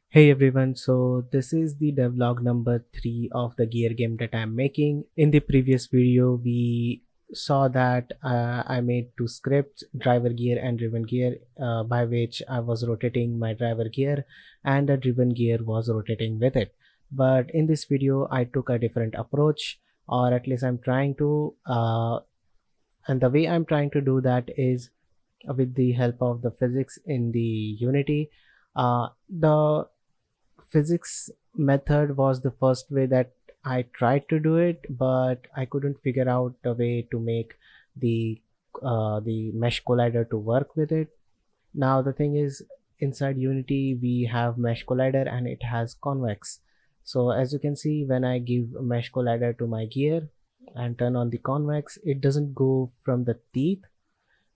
Hey everyone, so this is the devlog number 3 of the gear game that I'm making. In the previous video, we saw that I made two scripts, driver gear and driven gear, by which I was rotating my driver gear and the driven gear was rotating with it. But in this video, I took a different approach, or at least I'm trying to, and the way I'm trying to do that is with the help of the physics in the Unity. The physics method was the first way that I tried to do it, but I couldn't figure out a way to make the the mesh collider to work with it. Now the thing is, inside Unity we have mesh collider and it has convex. So as you can see, when I give a mesh collider to my gear and turn on the convex, it doesn't go from the teeth,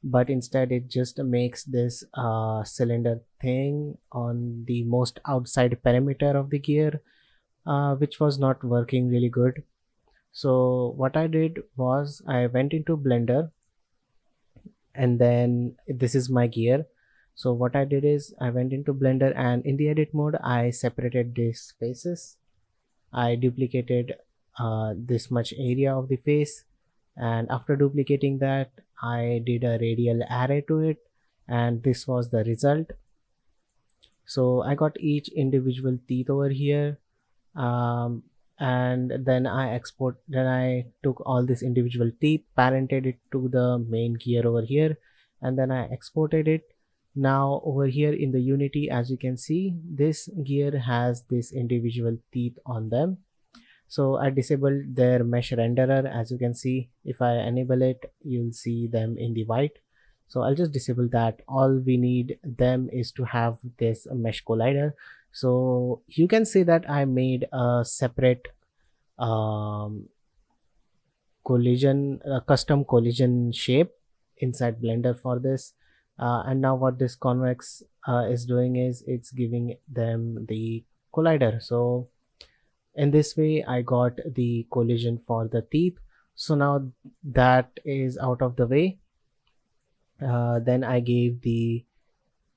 but instead it just makes this cylinder thing on the most outside perimeter of the gear, which was not working really good. So what I did was I went into Blender, and then this is my gear. So what I did is I went into Blender, and in the edit mode I separated these faces. I duplicated this much area of the face, and after duplicating that I did a radial array to it, and this was the result. So I got each individual teeth over here, um, and then I took all these individual teeth, parented it to the main gear over here, and then I exported it. Now over here in the Unity, as you can see, this gear has this individual teeth on them. So I disabled their mesh renderer. As you can see, if I enable it, you'll see them in the white. So I'll just disable that. All we need them is to have this mesh collider. So you can see that I made a separate um, custom collision shape inside Blender for this. And now what this convex is doing is it's giving them the collider. So in this way I got the collision for the teeth. So now that is out of the way, then I gave the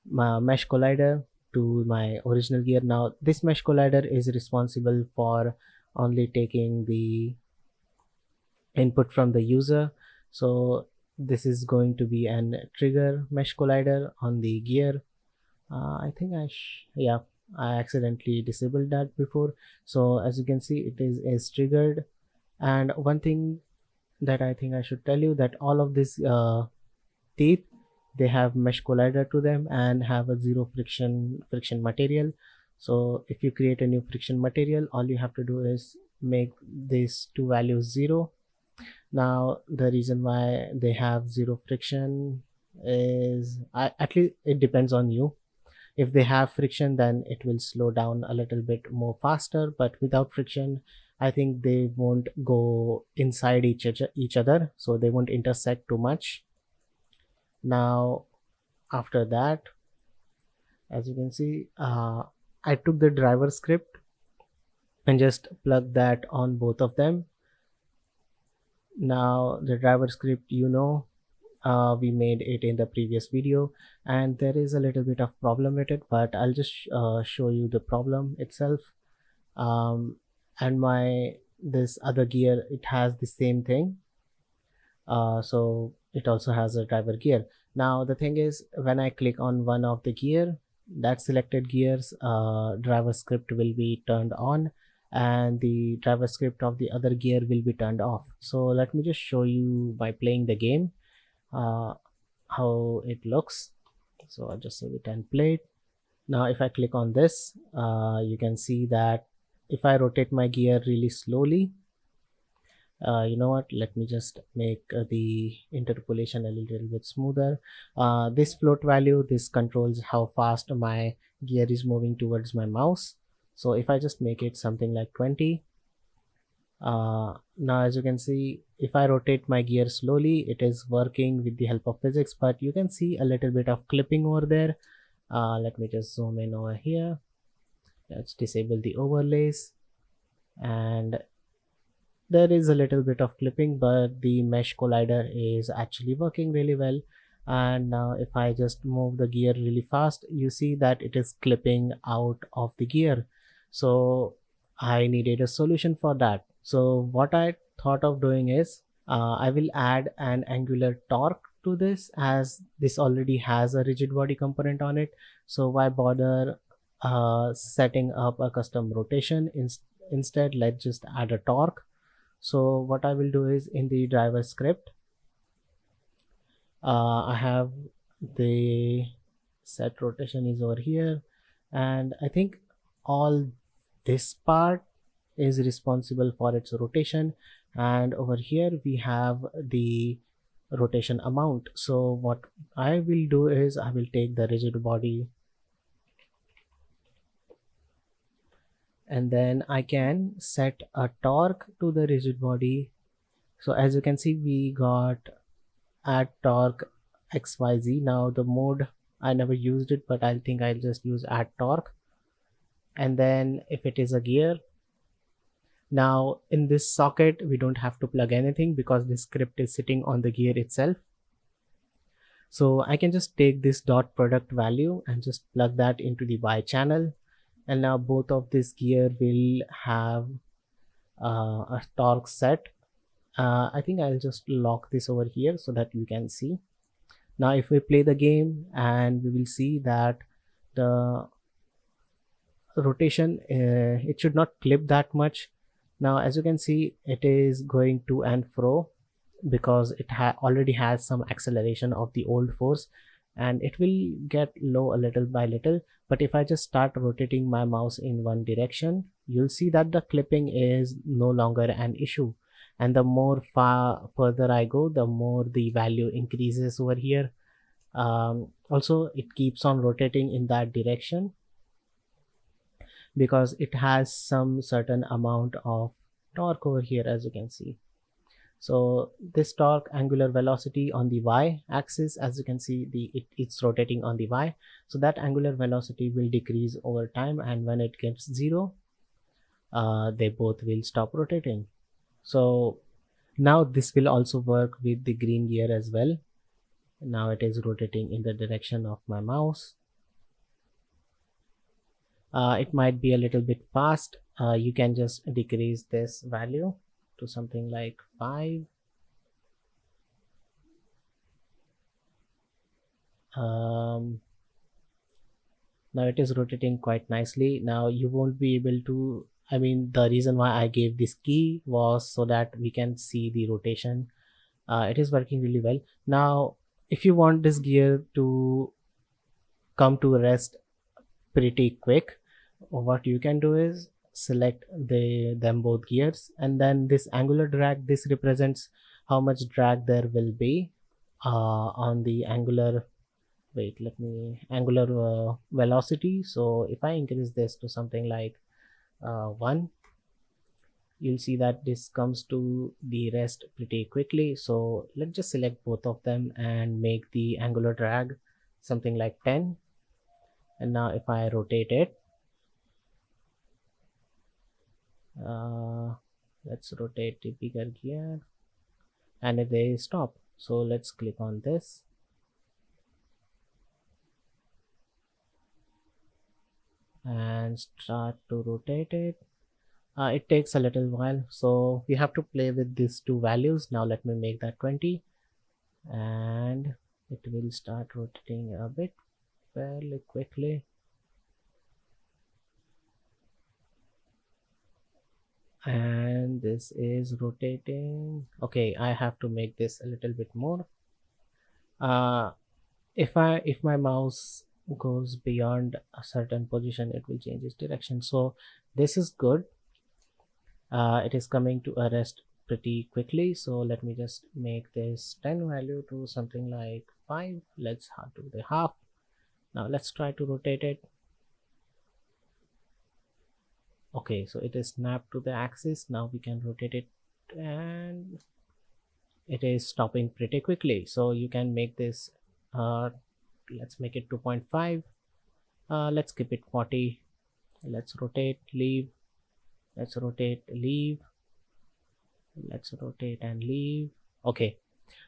mesh collider to my original gear. Now this mesh collider is responsible for only taking the input from the user. So this is going to be an trigger mesh collider on the gear. I think yeah, I accidentally disabled that before. So as you can see, it is triggered. And one thing that I think I should tell you, that all of these teeth, they have mesh collider to them and have a zero friction material. So if you create a new friction material, all you have to do is make these two values 0. Now the reason why they have zero friction is, at least it depends on you. If they have friction, then it will slow down a little bit more faster, but without friction I think they won't go inside each other, so they won't intersect too much. Now after that, as you can see, I took the driver script and just plugged that on both of them. Now the driver script, we made it in the previous video, and there is a little bit of problem with it, but I'll just show you the problem itself. And my this other gear, it has the same thing, so it also has a driver gear. Now the thing is, when I click on one of the gear, that selected gears driver script will be turned on, and the driver script of the other gear will be turned off. So let me just show you by playing the game uh, how it looks. So I'll just save it and play it. Now if I click on this, you can see that if I rotate my gear really slowly, you know what, let me just make the interpolation a little bit smoother. This float value, this controls how fast my gear is moving towards my mouse. So if I just make it something like 20, now as you can see, if I rotate my gear slowly, it is working with the help of physics, but you can see a little bit of clipping over there. Let me just zoom in over here. Let's disable the overlays, and there is a little bit of clipping, but the mesh collider is actually working really well. And now if I just move the gear really fast, you see that it is clipping out of the gear. So I needed a solution for that. So what I thought of doing is I will add an angular torque to this, as this already has a rigid body component on it. So why bother setting up a custom rotation? Instead, let's just add a torque. So what I will do is, in the driver script, I have the set rotation is over here, and I think all this part is responsible for its rotation, and over here we have the rotation amount. So what I will do is I will take the rigid body, and then I can set a torque to the rigid body. So as you can see, we got add torque XYZ. Now the mode, I never used it, but I think I'll just use add torque. And then if it is a gear, now in this socket we don't have to plug anything because the script is sitting on the gear itself. So I can just take this dot product value and just plug that into the Y channel, and now both of this gear will have a torque set. I think I'll just lock this over here so that you can see. Now if we play the game, and we will see that the rotation, it should not clip that much. Now as you can see, it is going to and fro because it already has some acceleration of the old force, and it will get low a little by little. But if I just start rotating my mouse in one direction, you'll see that the clipping is no longer an issue, and the more further I go, the more the value increases over here. Also it keeps on rotating in that direction because it has some certain amount of torque over here, as you can see. So this torque angular velocity on the Y axis, as you can see, it's rotating on the Y, so that angular velocity will decrease over time, and when it gets 0, they both will stop rotating. So now this will also work with the green gear as well. Now it is rotating in the direction of my mouse. It might be a little bit fast. You can just decrease this value to something like 5. Now it is rotating quite nicely. Now you won't be able to, I mean, the reason why I gave this key was so that we can see the rotation. It is working really well. Now if you want this gear to come to rest pretty quick, what you can do is select them both gears, and then this angular drag, this represents how much drag there will be on the angular velocity. So if I increase this to something like 1, you'll see that this comes to the rest pretty quickly. So let's just select both of them and make the angular drag something like 10. And now if I rotate it, let's rotate the bigger gear, and they stop. So let's click on this, and start to rotate it. It takes a little while, so we have to play with these two values. Now let me make that 20, and it will start rotating a bit fairly quickly. And this is rotating. Okay, I have to make this a little bit more. If my mouse goes beyond a certain position, it will change its direction. So this is good. It is coming to a rest pretty quickly. So let me just make this 10 value to something like 5. Let's do the half. Now let's try to rotate it. Okay, so it is snapped to the axis. Now we can rotate it, and it is stopping pretty quickly. So you can make this, let's make it 2.5. Let's keep it 40. Let's rotate, leave. Let's rotate, leave. Let's rotate and leave. Okay,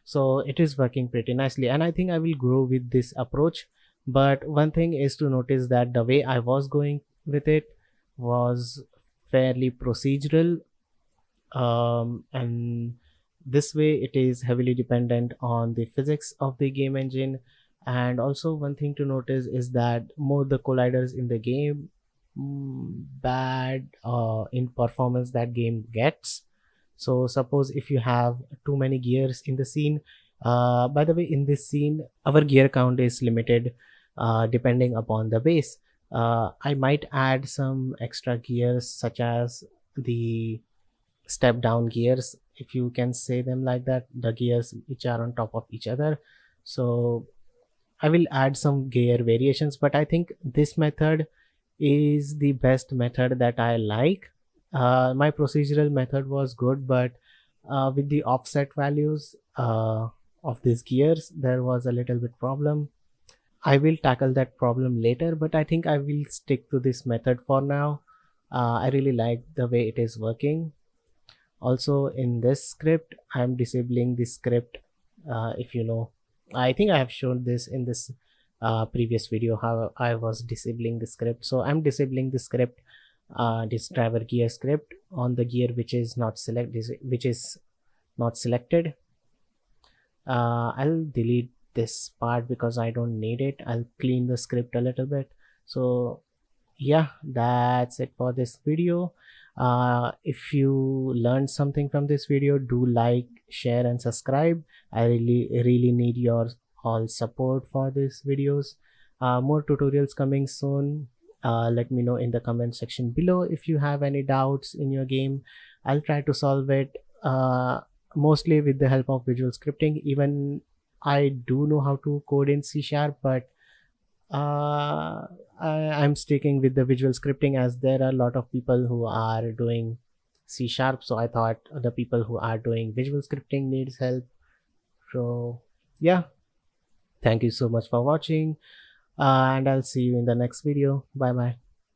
So it is working pretty nicely, and I think I will grow with this approach. But one thing is to notice that the way I was going with it was fairly procedural, and this way it is heavily dependent on the physics of the game engine. And also one thing to notice is that more the colliders in the game, bad in performance that game gets. So suppose if you have too many gears in the scene, by the way, in this scene our gear count is limited depending upon the base. I might add some extra gears such as the step down gears, if you can say them like that, the gears which are on top of each other. So I will add some gear variations, but I think this method is the best method that I like. My procedural method was good, but with the offset values of these gears there was a little bit problem. I will tackle that problem later, but I think I will stick to this method for now. I really like the way it is working. Also in this script I'm disabling the script, if you know, I think I have shown this in this previous video how I was disabling the script. So I'm disabling the script, this driver gear script on the gear which is not selected. I'll delete this part because I don't need it. I'll clean the script a little bit. So yeah, that's it for this video. If you learned something from this video, do like, share and subscribe. I really need your all support for these videos. More tutorials coming soon. Let me know in the comment section below if you have any doubts in your game. I'll try to solve it, mostly with the help of visual scripting. Even I do know how to code in C#, but I'm sticking with the visual scripting as there are a lot of people who are doing C#, so I thought the people who are doing visual scripting needs help. So yeah, thank you so much for watching, and I'll see you in the next video. Bye bye.